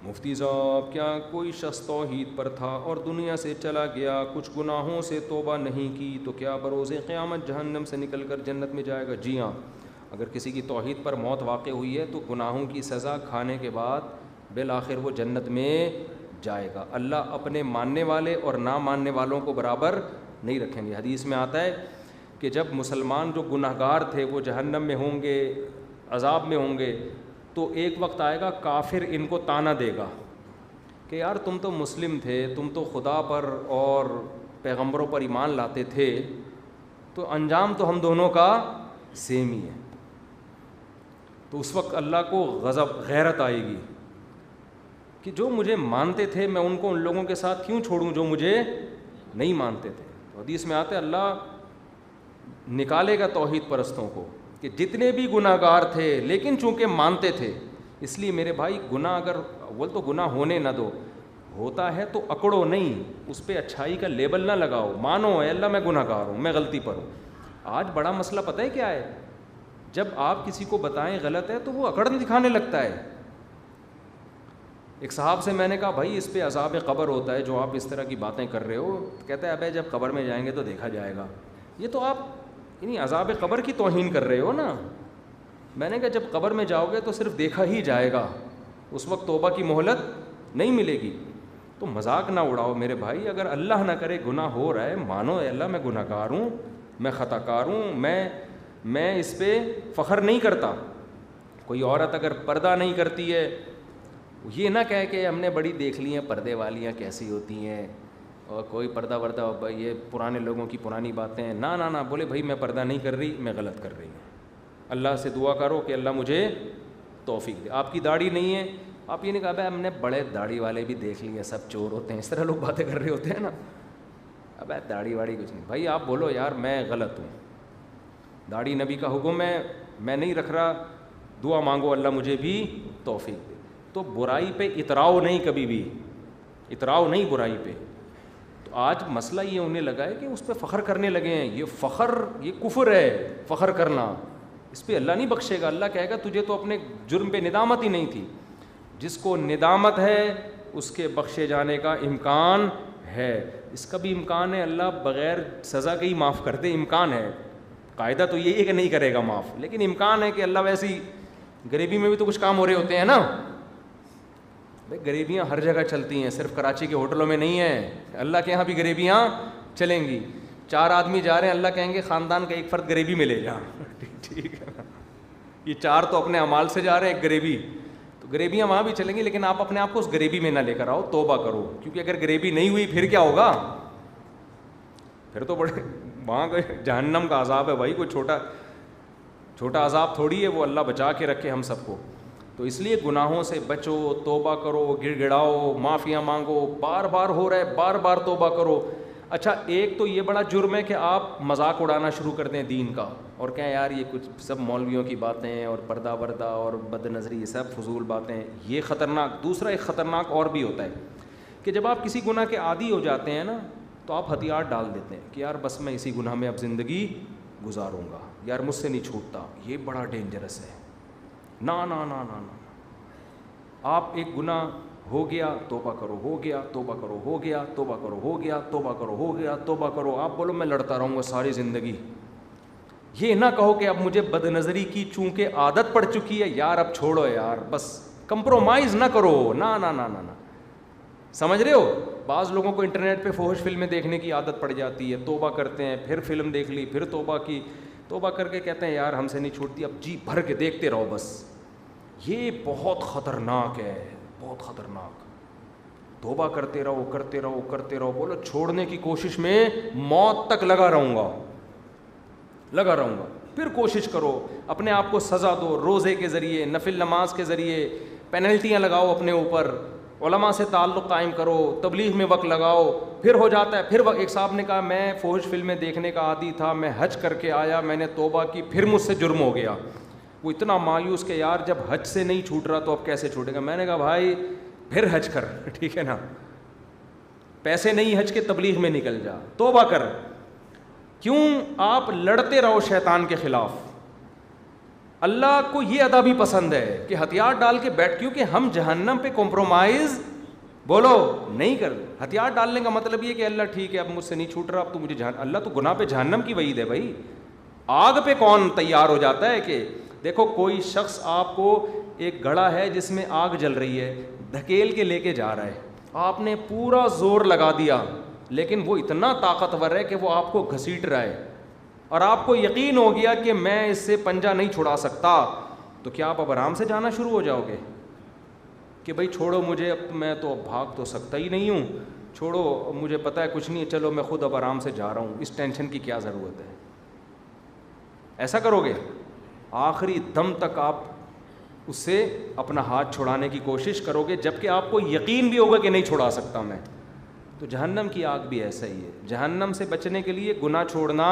مفتی صاحب کیا کوئی شخص توحید پر تھا اور دنیا سے چلا گیا, کچھ گناہوں سے توبہ نہیں کی, تو کیا بروز قیامت جہنم سے نکل کر جنت میں جائے گا؟ جی ہاں, اگر کسی کی توحید پر موت واقع ہوئی ہے تو گناہوں کی سزا کھانے کے بعد بالآخر وہ جنت میں جائے گا. اللہ اپنے ماننے والے اور نہ ماننے والوں کو برابر نہیں رکھیں گے. حدیث میں آتا ہے کہ جب مسلمان جو گنہگار تھے وہ جہنم میں ہوں گے, عذاب میں ہوں گے, تو ایک وقت آئے گا کافر ان کو طعنہ دے گا کہ یار تم تو مسلم تھے, تم تو خدا پر اور پیغمبروں پر ایمان لاتے تھے, تو انجام تو ہم دونوں کا سیم ہی ہے. تو اس وقت اللہ کو غضب غیرت آئے گی کہ جو مجھے مانتے تھے میں ان کو ان لوگوں کے ساتھ کیوں چھوڑوں جو مجھے نہیں مانتے تھے. تو حدیث میں آتا ہے اللہ نکالے گا توحید پرستوں کو کہ جتنے بھی گناہ گار تھے لیکن چونکہ مانتے تھے. اس لیے میرے بھائی گناہ اگر اول تو گناہ ہونے نہ دو, ہوتا ہے تو اکڑو نہیں, اس پہ اچھائی کا لیبل نہ لگاؤ, مانو اے اللہ میں گناہ گار ہوں, میں غلطی پر ہوں. آج بڑا مسئلہ پتہ ہے کیا ہے, جب آپ کسی کو بتائیں غلط ہے تو وہ اکڑن دکھانے لگتا ہے. ایک صاحب سے میں نے کہا بھائی اس پہ عذاب قبر ہوتا ہے جو آپ اس طرح کی باتیں کر رہے ہو. کہتا ہے ابے جب قبر میں جائیں گے تو دیکھا جائے گا. یہ تو آپ یعنی عذاب قبر کی توہین کر رہے ہو نا. میں نے کہا جب قبر میں جاؤ گے تو صرف دیکھا ہی جائے گا, اس وقت توبہ کی مہلت نہیں ملے گی. تو مذاق نہ اڑاؤ میرے بھائی, اگر اللہ نہ کرے گناہ ہو رہا ہے, مانو اے اللہ میں گناہ گار ہوں, میں خطا کار ہوں, میں اس پہ فخر نہیں کرتا. کوئی عورت اگر پردہ نہیں کرتی ہے, یہ نہ کہے کہ ہم نے بڑی دیکھ لی ہیں پردے والیاں کیسی ہوتی ہیں, اور کوئی پردہ وردہ یہ پرانے لوگوں کی پرانی باتیں. نہ بولے بھائی میں پردہ نہیں کر رہی, میں غلط کر رہی ہوں. اللہ سے دعا کرو کہ اللہ مجھے توفیق دے. آپ کی داڑھی نہیں ہے, آپ یہ نہیں کہا بھائی ہم نے بڑے داڑھی والے بھی دیکھ لیے سب چور ہوتے ہیں, اس طرح لوگ باتیں کر رہے ہوتے ہیں نا. اب داڑھی واڑی کچھ نہیں بھائی, آپ بولو یار میں غلط ہوں, داڑھی نبی کا حکم ہے, میں نہیں رکھ رہا, دعا مانگو اللہ مجھے بھی توفیق دے. تو برائی پہ اتراؤ نہیں, کبھی بھی اتراؤ نہیں برائی پہ. تو آج مسئلہ یہ ہونے لگا ہے کہ اس پہ فخر کرنے لگے ہیں. یہ فخر یہ کفر ہے, فخر کرنا, اس پہ اللہ نہیں بخشے گا. اللہ کہے گا تجھے تو اپنے جرم پہ ندامت ہی نہیں تھی. جس کو ندامت ہے اس کے بخشے جانے کا امکان ہے. اس کا بھی امکان ہے اللہ بغیر سزا کے ہی معاف کر دے, امکان ہے. قاعدہ تو یہی ہے کہ نہیں کرے گا معاف, لیکن امکان ہے کہ اللہ ویسی غریبی میں بھی تو کچھ کام ہو رہے ہوتے ہیں نا بھائی. غریبیاں ہر جگہ چلتی ہیں, صرف کراچی کے ہوٹلوں میں نہیں ہیں. اللہ کے یہاں بھی غریبیاں چلیں گی. 4 آدمی جا رہے ہیں, اللہ کہیں گے خاندان کا ایک فرد غریبی میں لے جا. ٹھیک ہے نا, یہ 4 تو اپنے اعمال سے جا رہے ہیں, ایک غریبی. تو غریبیاں وہاں بھی چلیں گی, لیکن آپ اپنے آپ کو اس غریبی میں نہ لے کر آؤ, توبہ کرو. کیونکہ اگر غریبی نہیں ہوئی پھر کیا ہوگا, پھر تو بڑے وہاں کا جہنم کا عذاب ہے بھائی. کوئی چھوٹا عذاب تھوڑی ہے, وہ اللہ بچا کے رکھے ہم سب کو. تو اس لیے گناہوں سے بچو, توبہ کرو, گڑ گڑاؤ, معافیاں مانگو. بار بار ہو رہا ہے, بار بار توبہ کرو. اچھا ایک تو یہ بڑا جرم ہے کہ آپ مذاق اڑانا شروع کر دیں دین کا, اور کہیں یار یہ کچھ سب مولویوں کی باتیں ہیں, اور پردہ وردہ اور بد نظری, یہ سب فضول باتیں. یہ خطرناک. دوسرا ایک خطرناک اور بھی ہوتا ہے کہ جب آپ کسی گناہ کے عادی ہو جاتے ہیں نا, تو آپ ہتھیار ڈال دیتے ہیں کہ یار بس میں اسی گناہ میں اب زندگی گزاروں گا, یار مجھ سے نہیں چھوٹتا. یہ بڑا ڈینجرس ہے. نا نا نا نا نا, آپ ایک گناہ ہو گیا توبہ کرو, ہو گیا توبہ کرو, ہو گیا توبہ کرو, ہو گیا توبہ کرو, ہو گیا توبہ کرو. آپ بولو میں لڑتا رہوں گا ساری زندگی. یہ نہ کہو کہ اب مجھے بد نظری کی چونکہ عادت پڑ چکی ہے, یار اب چھوڑو یار, بس کمپرومائز نہ کرو. نا نا نا نا نا, سمجھ رہے ہو. بعض لوگوں کو انٹرنیٹ پہ فحش فلمیں دیکھنے کی عادت پڑ جاتی ہے, توبہ کرتے ہیں, پھر فلم دیکھ لی, پھر توبہ کی, توبہ کر کے کہتے ہیں یار ہم سے نہیں چھوٹتی, اب جی بھر کے دیکھتے رہو بس. یہ بہت خطرناک ہے, بہت خطرناک. توبہ کرتے رہو کرتے رہو کرتے رہو, بولو چھوڑنے کی کوشش میں موت تک لگا رہوں گا, لگا رہوں گا. پھر کوشش کرو, اپنے آپ کو سزا دو, روزے کے ذریعے, نفل نماز کے ذریعے, پینلٹیاں لگاؤ اپنے اوپر, علماء سے تعلق قائم کرو, تبلیغ میں وقت لگاؤ. پھر ہو جاتا ہے. پھر ایک صاحب نے کہا میں فحش فلمیں دیکھنے کا عادی تھا, میں حج کر کے آیا, میں نے توبہ کی, پھر مجھ سے جرم ہو گیا. وہ اتنا مایوس کہ یار جب حج سے نہیں چھوٹ رہا تو اب کیسے چھوٹے گا. میں نے کہا بھائی پھر حج کر, ٹھیک ہے نا, پیسے نہیں حج کے, تبلیغ میں نکل جا, توبہ کر. کیوں آپ لڑتے رہو شیطان کے خلاف, اللہ کو یہ ادا بھی پسند ہے کہ ہتھیار ڈال کے بیٹھ, کیونکہ ہم جہنم پہ کمپرومائز بولو نہیں کر. ہتھیار ڈالنے کا مطلب یہ کہ اللہ ٹھیک ہے اب مجھ سے نہیں چھوٹ رہا, اب تو مجھے اللہ تو گناہ پہ جہنم کی وعید ہے بھائی. آگ پہ کون تیار ہو جاتا ہے کہ دیکھو کوئی شخص آپ کو ایک گڑھا ہے جس میں آگ جل رہی ہے, دھکیل کے لے کے جا رہا ہے, آپ نے پورا زور لگا دیا لیکن وہ اتنا طاقتور ہے کہ وہ آپ کو گھسیٹ رہا ہے اور آپ کو یقین ہو گیا کہ میں اس سے پنجہ نہیں چھڑا سکتا, تو کیا آپ اب آرام سے جانا شروع ہو جاؤ گے کہ بھائی چھوڑو مجھے, اب میں تو اب بھاگ تو سکتا ہی نہیں ہوں, چھوڑو مجھے پتہ ہے کچھ نہیں ہے, چلو میں خود اب آرام سے جا رہا ہوں, اس ٹینشن کی کیا ضرورت ہے؟ ایسا کرو گے؟ آخری دم تک آپ اس سے اپنا ہاتھ چھڑانے کی کوشش کرو گے جبکہ آپ کو یقین بھی ہوگا کہ نہیں چھڑا سکتا میں. تو جہنم کی آگ بھی ایسا ہی ہے. جہنم سے بچنے کے لیے گناہ چھوڑنا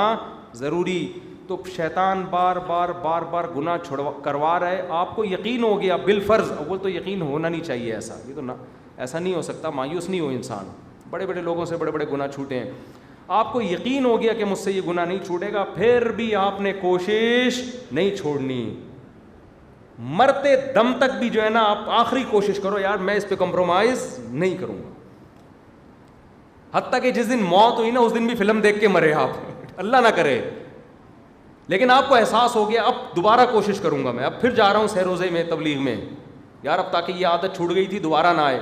ضروری. تو شیطان بار بار گناہ کروا رہا ہے, آپ کو یقین ہو گیا بالفرض, اول تو یقین ہونا نہیں چاہیے ایسا, یہ تو ایسا نہیں ہو سکتا, مایوس نہیں ہو انسان, بڑے بڑے لوگوں سے بڑے بڑے گناہ چھوٹے ہیں. آپ کو یقین ہو گیا کہ مجھ سے یہ گناہ نہیں چھوٹے گا, پھر بھی آپ نے کوشش نہیں چھوڑنی, مرتے دم تک بھی جو ہے نا آپ آخری کوشش کرو یار میں اس پہ کمپرومائز نہیں کروں گا. حتیٰ کہ جس دن موت ہوئی نا اس دن بھی فلم دیکھ کے مرے آپ, اللہ نہ کرے, لیکن آپ کو احساس ہو گیا اب دوبارہ کوشش کروں گا میں, اب پھر جا رہا ہوں سہروزے میں تبلیغ میں یار, اب تاکہ یہ عادت چھوٹ گئی تھی دوبارہ نہ آئے.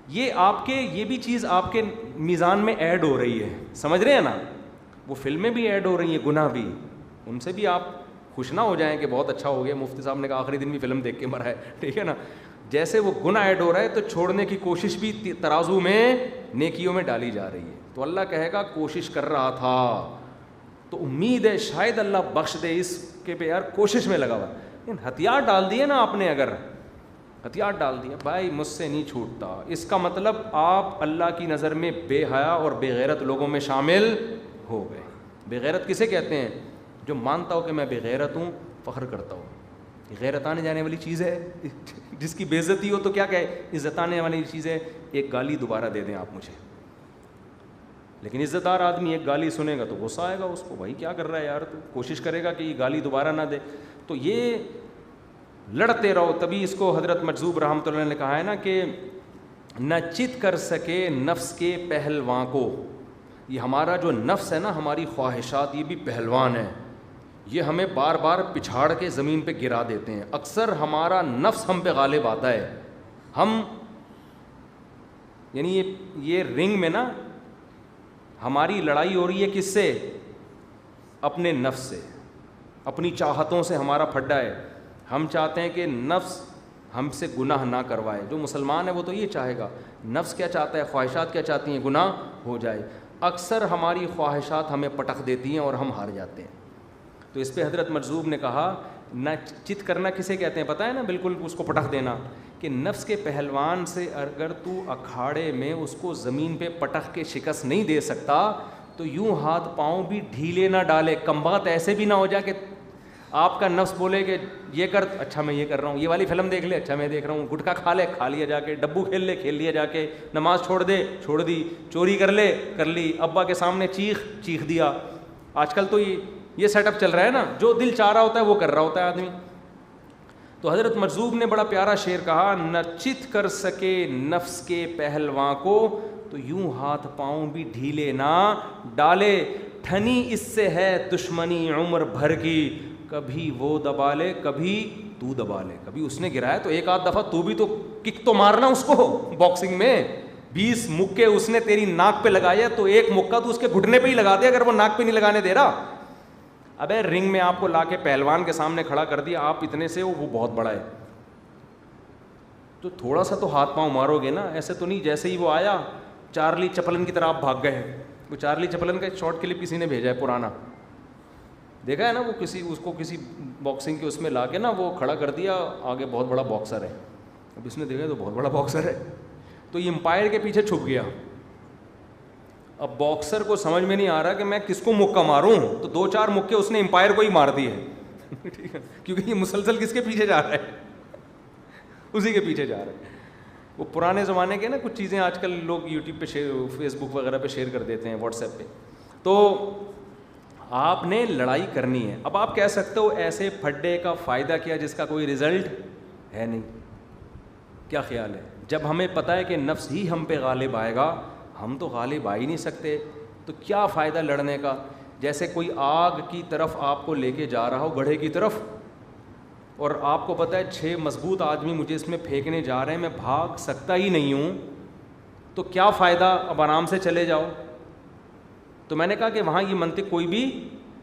یہ آپ کے یہ بھی چیز آپ کے میزان میں ایڈ ہو رہی ہے, سمجھ رہے ہیں نا, وہ فلمیں بھی ایڈ ہو رہی ہیں, گناہ بھی, ان سے بھی آپ خوش نہ ہو جائیں کہ بہت اچھا ہو گیا, مفتی صاحب نے کہا آخری دن بھی فلم دیکھ کے مرا ہے, ٹھیک ہے نا. جیسے وہ گناہ ایڈ ہو رہا ہے تو چھوڑنے کی کوشش بھی ترازو میں نیکیوں میں ڈالی جا رہی ہے. تو اللہ کہے گا کوشش کر رہا تھا, تو امید ہے شاید اللہ بخش دے اس کے پہ یار کوشش میں لگا ہوا. لیکن ہتھیار ڈال دیے نا آپ نے, اگر ہتھیار ڈال دیا بھائی مجھ سے نہیں چھوٹتا, اس کا مطلب آپ اللہ کی نظر میں بے حیا اور بے غیرت لوگوں میں شامل ہو گئے. بے غیرت کسے کہتے ہیں؟ جو مانتا ہو کہ میں بے غیرت ہوں, فخر کرتا ہوں. غیرت آنے جانے والی چیز ہے, جس کی بے عزتی ہو تو کیا کہے عزت آنے والی چیز ہے. ایک گالی دوبارہ دے دیں آپ مجھے, لیکن عزت دار آدمی ایک گالی سنے گا تو غصہ آئے گا اس کو, بھائی کیا کر رہا ہے یار, تو کوشش کرے گا کہ یہ گالی دوبارہ نہ دے. تو یہ لڑتے رہو. تبھی اس کو حضرت مجذوب رحمۃ اللہ نے کہا ہے نا کہ نہ چت کر سکے نفس کے پہلواں کو. یہ ہمارا جو نفس ہے نا, ہماری خواہشات, یہ بھی پہلوان ہے, یہ ہمیں بار بار پچھاڑ کے زمین پہ گرا دیتے ہیں. اکثر ہمارا نفس ہم پہ غالب آتا ہے. ہم یعنی یہ رنگ میں نا ہماری لڑائی ہو رہی ہے کس سے؟ اپنے نفس سے, اپنی چاہتوں سے ہمارا پھڈا ہے. ہم چاہتے ہیں کہ نفس ہم سے گناہ نہ کروائے. جو مسلمان ہے وہ تو یہ چاہے گا. نفس کیا چاہتا ہے, خواہشات کیا چاہتی ہیں؟ گناہ ہو جائے. اکثر ہماری خواہشات ہمیں پٹخ دیتی ہیں اور ہم ہار جاتے ہیں. تو اس پہ حضرت مجذوب نے کہا نہ چت کرنا کسے کہتے ہیں پتہ ہے نا, بالکل اس کو پٹخ دینا, کہ نفس کے پہلوان سے اگر تو اکھاڑے میں اس کو زمین پہ پٹخ کے شکست نہیں دے سکتا تو یوں ہاتھ پاؤں بھی ڈھیلے نہ ڈالے. کم بات ایسے بھی نہ ہو جائے کہ آپ کا نفس بولے کہ یہ کر, اچھا میں یہ کر رہا ہوں, یہ والی فلم دیکھ لے, اچھا میں دیکھ رہا ہوں, گٹکا کھا لے, کھا لیا جا کے, ڈبو کھیل لے, کھیل لیا جا کے, نماز چھوڑ دے, چھوڑ دی, چوری کر لے, کر لی, ابا کے سامنے چیخ دیا. آج کل تو یہ سیٹ اپ چل رہا ہے نا, جو دل چاہ رہا ہوتا ہے وہ کر رہا ہوتا ہے آدمی. تو حضرت مجذوب نے بڑا پیارا شعر کہا, نہ چت کر سکے نفس کے پہلواں کو تو یوں ہاتھ پاؤں بھی ڈھیلے نہ ڈالے. ٹھنی اس سے ہے دشمنی عمر بھر کی, کبھی وہ دبا لے کبھی تو دبا لے. کبھی اس نے گرایا تو ایک آدھ دفعہ تو بھی تو کک تو مارنا اس کو. باکسنگ میں 20 مکے اس نے تیری ناک پہ لگایا تو ایک مکہ تو اس کے گھٹنے پہ ہی لگا دے, اگر وہ ناک پہ نہیں لگانے دے رہا. ابے رنگ میں آپ کو لا کے پہلوان کے سامنے کھڑا کر دیا, آپ اتنے سے وہ بہت بڑا ہے, تو تھوڑا سا تو ہاتھ پاؤں مارو گے نا. ایسے تو نہیں جیسے ہی وہ آیا چارلی چپلن کی طرح آپ بھاگ گئے. وہ چارلی چپلن کا شارٹ کلپ کسی نے بھیجا ہے پرانا, دیکھا ہے نا, وہ اس کو کسی باکسنگ کے اس میں لا کے نا وہ کھڑا کر دیا, آگے بہت بڑا باکسر ہے. اب اس نے دیکھا تو بہت بڑا باکسر ہے, تو یہ امپائر کے پیچھے چھپ گیا. اب باکسر کو سمجھ میں نہیں آ رہا کہ میں کس کو مکہ ماروں, تو 2-4 مکے اس نے امپائر کو ہی مار دیے. ٹھیک ہے, کیونکہ یہ مسلسل کس کے پیچھے جا رہا ہے, اسی کے پیچھے جا رہا ہے. وہ پرانے زمانے کے نا کچھ چیزیں آج کل لوگ یوٹیوب پہ فیس بک وغیرہ پہ شیئر کر دیتے ہیں, واٹس ایپ پہ. تو آپ نے لڑائی کرنی ہے. اب آپ کہہ سکتے ہو ایسے پھڈے کا فائدہ کیا جس کا کوئی رزلٹ ہے نہیں. کیا خیال ہے؟ جب ہمیں پتہ ہے کہ نفس ہی ہم پہ غالب آئے گا, ہم تو غالب آ ہی نہیں سکتے, تو کیا فائدہ لڑنے کا؟ جیسے کوئی آگ کی طرف آپ کو لے کے جا رہا ہو, گڑھے کی طرف, اور آپ کو پتہ ہے 6 مضبوط آدمی مجھے اس میں پھینکنے جا رہے ہیں, میں بھاگ سکتا ہی نہیں ہوں, تو کیا فائدہ؟ اب آرام سے چلے جاؤ. تو میں نے کہا کہ وہاں یہ منطق کوئی بھی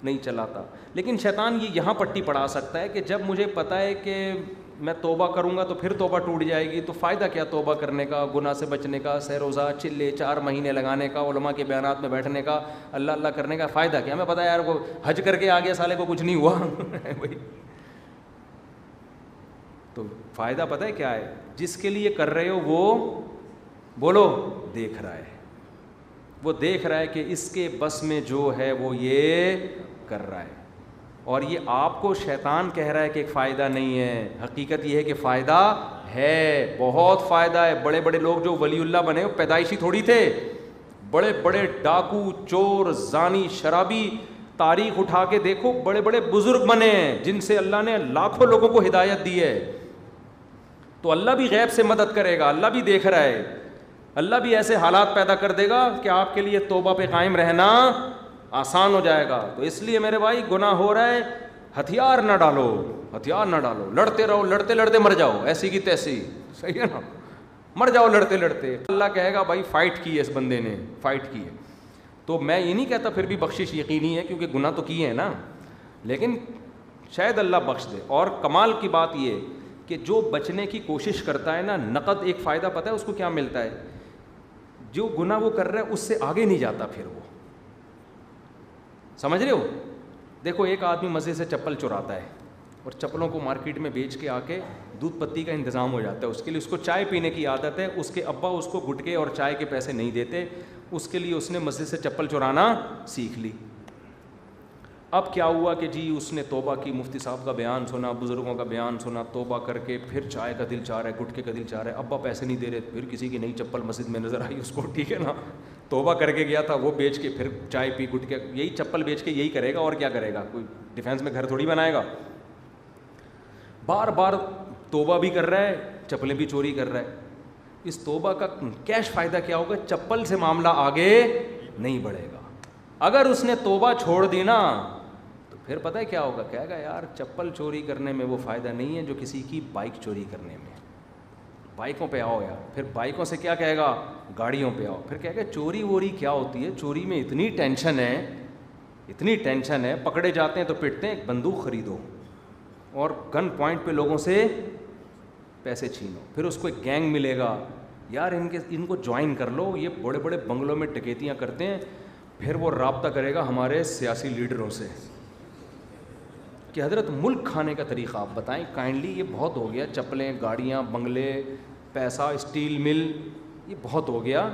نہیں چلاتا, لیکن شیطان یہ یہاں پٹی پڑھا سکتا ہے کہ جب مجھے پتہ ہے کہ میں توبہ کروں گا تو پھر توبہ ٹوٹ جائے گی, تو فائدہ کیا توبہ کرنے کا, گناہ سے بچنے کا, سہ روزہ چلے 4 مہینے لگانے کا, علماء کے بیانات میں بیٹھنے کا, اللہ اللہ کرنے کا فائدہ کیا؟ ہمیں پتہ ہے یار وہ حج کر کے آ گیا سالے کو کچھ نہیں ہوا بھائی. تو فائدہ پتہ ہے کیا ہے؟ جس کے لیے کر رہے ہو وہ بولو دیکھ رہا ہے, وہ دیکھ رہا ہے کہ اس کے بس میں جو ہے وہ یہ کر رہا ہے, اور یہ آپ کو شیطان کہہ رہا ہے کہ ایک فائدہ نہیں ہے. حقیقت یہ ہے کہ فائدہ ہے, بہت فائدہ ہے. بڑے بڑے لوگ جو ولی اللہ بنے وہ پیدائشی تھوڑی تھے, بڑے بڑے ڈاکو, چور, زانی, شرابی, تاریخ اٹھا کے دیکھو, بڑے بڑے بزرگ بنے ہیں جن سے اللہ نے لاکھوں لوگوں کو ہدایت دی ہے. تو اللہ بھی غیب سے مدد کرے گا, اللہ بھی دیکھ رہا ہے, اللہ بھی ایسے حالات پیدا کر دے گا کہ آپ کے لیے توبہ پہ قائم رہنا آسان ہو جائے گا. تو اس لیے میرے بھائی گناہ ہو رہا ہے, ہتھیار نہ ڈالو, ہتھیار نہ ڈالو, لڑتے رہو, لڑتے لڑتے مر جاؤ, ایسی کی تیسی, صحیح ہے نا, مر جاؤ لڑتے لڑتے. اللہ کہے گا بھائی فائٹ کی ہے اس بندے نے, فائٹ کی ہے. تو میں یہ نہیں کہتا پھر بھی بخشش یقینی ہے, کیونکہ گناہ تو کیے ہیں نا, لیکن شاید اللہ بخش دے. اور کمال کی بات یہ کہ جو بچنے کی کوشش کرتا ہے نا, نقد ایک فائدہ پتہ ہے اس کو کیا ملتا ہے؟ جو گناہ وہ کر رہا ہے اس سے آگے نہیں جاتا پھر وہ, سمجھ رہے ہو؟ دیکھو ایک آدمی مزے سے چپل چراتا ہے اور چپلوں کو مارکیٹ میں بیچ کے آ کے دودھ پتی کا انتظام ہو جاتا ہے, اس کے لیے اس کو چائے پینے کی عادت ہے, اس کے ابا اس کو گٹکے اور چائے کے پیسے نہیں دیتے, اس کے لیے اس نے مسجد سے چپل چرانا سیکھ لی. اب کیا ہوا کہ جی اس نے توبہ کی, مفتی صاحب کا بیان سنا, بزرگوں کا بیان سنا, توبہ کر کے پھر چائے کا دل چاہ رہا ہے, گٹکے کا دل چاہ رہا ہے, ابا پیسے نہیں دے رہے, پھر کسی کی نئی چپل مسجد میں نظر آئی اس کو, ٹھیک ہے نا, توبہ کر کے گیا تھا, وہ بیچ کے پھر چائے پی, گٹکے, یہی چپل بیچ کے یہی کرے گا, اور کیا کرے گا؟ کوئی ڈیفینس میں گھر تھوڑی بنائے گا. بار بار توبہ بھی کر رہا ہے, چپلیں بھی چوری کر رہا ہے. اس توبہ کا کیش فائدہ کیا ہوگا؟ چپل سے معاملہ آگے نہیں بڑھے گا. اگر اس نے توبہ چھوڑ دی نا تو پھر پتہ ہے کیا ہوگا؟ کہے گا یار چپل چوری کرنے میں وہ فائدہ نہیں ہے جو کسی کی بائک چوری کرنے میں. بائکوں پہ آؤ یار, پھر بائکوں سے کیا کہے گا؟ گاڑیوں پہ آؤ. پھر کہے گا چوری ووری کیا ہوتی ہے, چوری میں اتنی ٹینشن ہے, اتنی ٹینشن ہے, پکڑے جاتے ہیں تو پٹتے ہیں, ایک بندوق خریدو اور گن پوائنٹ پہ لوگوں سے پیسے چھینو. پھر اس کو ایک گینگ ملے گا, یار ان کو جوائن کر لو, یہ بڑے بڑے بنگلوں میں ڈکیتیاں کرتے ہیں. پھر وہ رابطہ کرے گا ہمارے سیاسی لیڈروں سے کہ حضرت ملک کھانے کا طریقہ آپ بتائیں کائنڈلی, یہ بہت ہو گیا, چپلیں, گاڑیاں, بنگلے, پیسہ, اسٹیل مل, یہ بہت ہو گیا.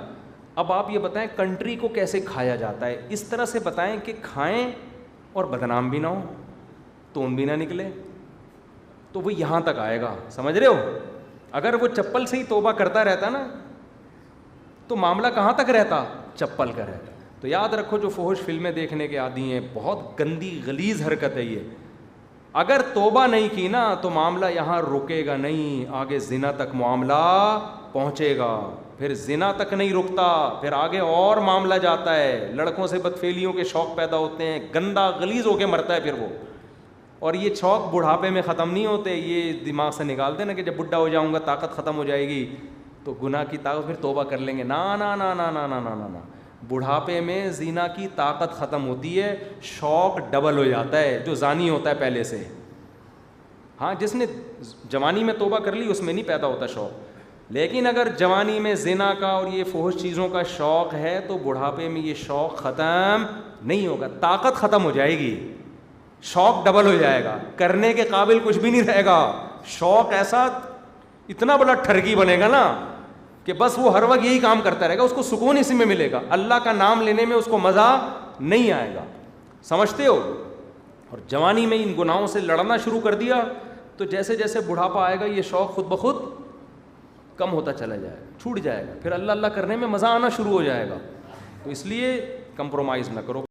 اب آپ یہ بتائیں کنٹری کو کیسے کھایا جاتا ہے, اس طرح سے بتائیں کہ کھائیں اور بدنام بھی نہ ہو, تون بھی نہ نکلے. تو وہ یہاں تک آئے گا, سمجھ رہے ہو؟ اگر وہ چپل سے ہی توبہ کرتا رہتا نا تو معاملہ کہاں تک رہتا؟ چپل کا رہتا. تو یاد رکھو جو فحش فلمیں دیکھنے کے عادی ہیں, بہت گندی غلیظ حرکت ہے یہ. اگر توبہ نہیں کی نا تو معاملہ یہاں رکے گا نہیں, آگے زنا تک معاملہ پہنچے گا. پھر زنا تک نہیں رکتا, پھر آگے اور معاملہ جاتا ہے, لڑکوں سے بدفعلیوں کے شوق پیدا ہوتے ہیں, گندا غلیظ ہو کے مرتا ہے پھر وہ. اور یہ شوق بڑھاپے میں ختم نہیں ہوتے, یہ دماغ سے نکالتے نا کہ جب بڈھا ہو جاؤں گا طاقت ختم ہو جائے گی تو گناہ کی طاقت, پھر توبہ کر لیں گے. نا نا نا نا نا نا نا نا, بڑھاپے میں زنا کی طاقت ختم ہوتی ہے, شوق ڈبل ہو جاتا ہے جو زانی ہوتا ہے پہلے سے. ہاں جس نے جوانی میں توبہ کر لی اس میں نہیں پیدا ہوتا شوق, لیکن اگر جوانی میں زنا کا اور یہ فحش چیزوں کا شوق ہے تو بڑھاپے میں یہ شوق ختم نہیں ہوگا, طاقت ختم ہو جائے گی, شوق ڈبل ہو جائے گا, کرنے کے قابل کچھ بھی نہیں رہے گا. شوق ایسا اتنا بڑا ٹھرکی بنے گا نا کہ بس وہ ہر وقت یہی کام کرتا رہے گا, اس کو سکون اسی میں ملے گا, اللہ کا نام لینے میں اس کو مزہ نہیں آئے گا. سمجھتے ہو؟ اور جوانی میں ان گناہوں سے لڑنا شروع کر دیا تو جیسے جیسے بڑھاپا آئے گا یہ شوق خود بخود کم ہوتا چلا جائے گا, چھوٹ جائے گا, پھر اللہ اللہ کرنے میں مزہ آنا شروع ہو جائے گا. تو اس لیے کمپرومائز نہ کرو.